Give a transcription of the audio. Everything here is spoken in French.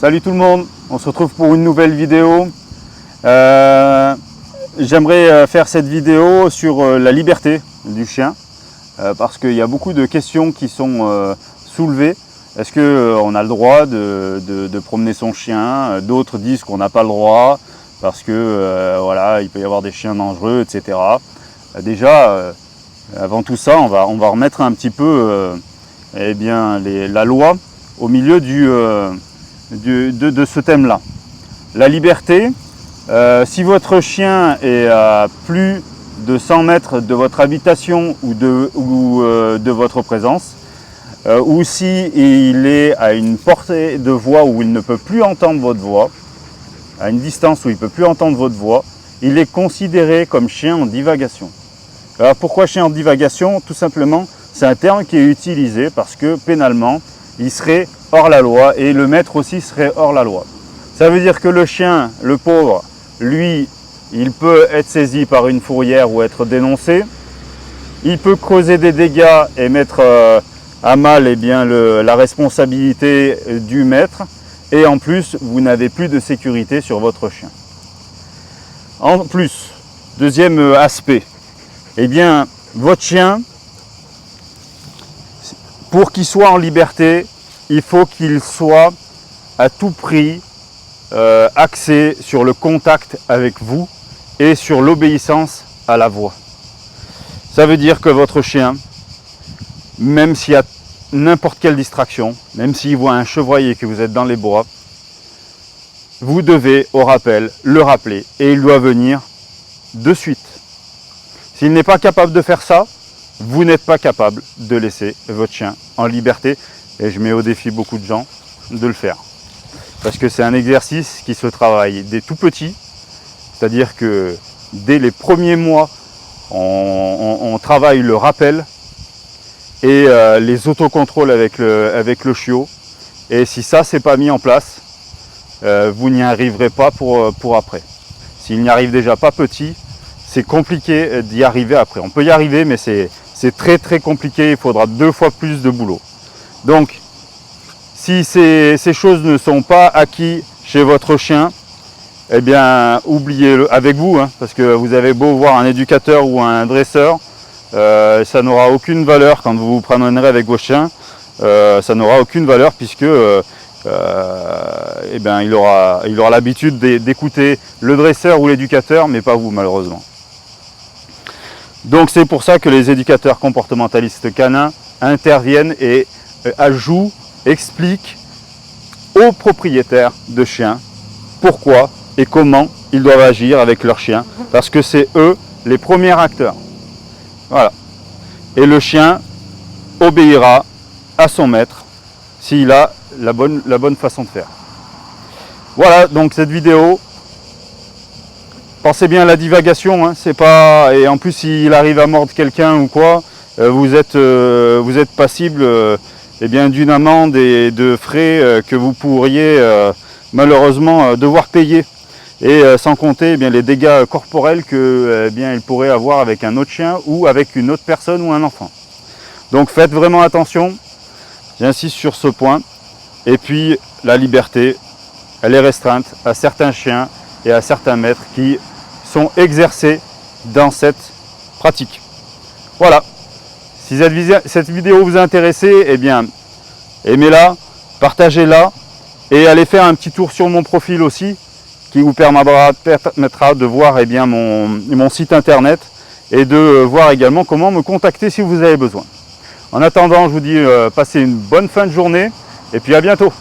Salut tout le monde, on se retrouve pour une nouvelle vidéo. J'aimerais faire cette vidéo sur la liberté du chien parce qu'il y a beaucoup de questions qui sont soulevées. Est-ce qu'on a le droit de promener son chien? D'autres disent qu'on n'a pas le droit parce que voilà, il peut y avoir des chiens dangereux, etc. Déjà, avant tout ça, on va remettre un petit peu la loi au milieu de ce thème-là. La liberté, si votre chien est à plus de 100 mètres de votre habitation ou de votre présence, ou si il est à une portée de voix où il ne peut plus entendre votre voix, à une distance où il ne peut plus entendre votre voix, il est considéré comme chien en divagation. Alors pourquoi chien en divagation? Tout simplement, c'est un terme qui est utilisé parce que pénalement, il serait hors la loi et le maître aussi serait hors la loi. Ça veut dire que le chien, le pauvre, lui, il peut être saisi par une fourrière ou être dénoncé. Il peut causer des dégâts et mettre à mal la responsabilité du maître. Et en plus, vous n'avez plus de sécurité sur votre chien. En plus, deuxième aspect, votre chien, pour qu'il soit en liberté, il faut qu'il soit à tout prix axé sur le contact avec vous et sur l'obéissance à la voix. Ça veut dire que votre chien, même s'il y a n'importe quelle distraction, même s'il voit un chevreuil et que vous êtes dans les bois, vous devez au rappel le rappeler et il doit venir de suite. S'il n'est pas capable de faire ça, vous n'êtes pas capable de laisser votre chien en liberté. Et je mets au défi beaucoup de gens de le faire. Parce que c'est un exercice qui se travaille dès tout petit. C'est-à-dire que dès les premiers mois, on travaille le rappel et les autocontrôles avec le chiot. Et si ça, c'est pas mis en place, vous n'y arriverez pas pour après. S'il n'y arrive déjà pas petit, c'est compliqué d'y arriver après. On peut y arriver, mais c'est très très compliqué. Il faudra 2 fois plus de boulot. Donc, si ces choses ne sont pas acquises chez votre chien, eh bien, oubliez-le avec vous, hein, parce que vous avez beau voir un éducateur ou un dresseur, ça n'aura aucune valeur quand vous vous promènerez avec vos chiens. Ça n'aura aucune valeur puisque il aura l'habitude d'écouter le dresseur ou l'éducateur, mais pas vous malheureusement. Donc c'est pour ça que les éducateurs comportementalistes canins interviennent et ajoutent, expliquent aux propriétaires de chiens pourquoi et comment ils doivent agir avec leur chien, parce que c'est eux les premiers acteurs. Voilà. Et le chien obéira à son maître s'il a la bonne façon de faire. Voilà donc cette vidéo. Pensez bien à la divagation, hein, c'est pas. Et en plus s'il arrive à mordre quelqu'un ou quoi, vous êtes passible d'une amende et de frais que vous pourriez malheureusement devoir payer. Et sans compter les dégâts corporels que il pourrait avoir avec un autre chien ou avec une autre personne ou un enfant. Donc faites vraiment attention, j'insiste sur ce point. Et puis la liberté, elle est restreinte à certains chiens et à certains maîtres qui sont exercés dans cette pratique. Voilà. Si cette vidéo vous a intéressé, aimez-la, partagez-la et allez faire un petit tour sur mon profil aussi qui vous permettra de voir mon site internet et de voir également comment me contacter si vous avez besoin. En attendant, je vous dis passez une bonne fin de journée et puis à bientôt.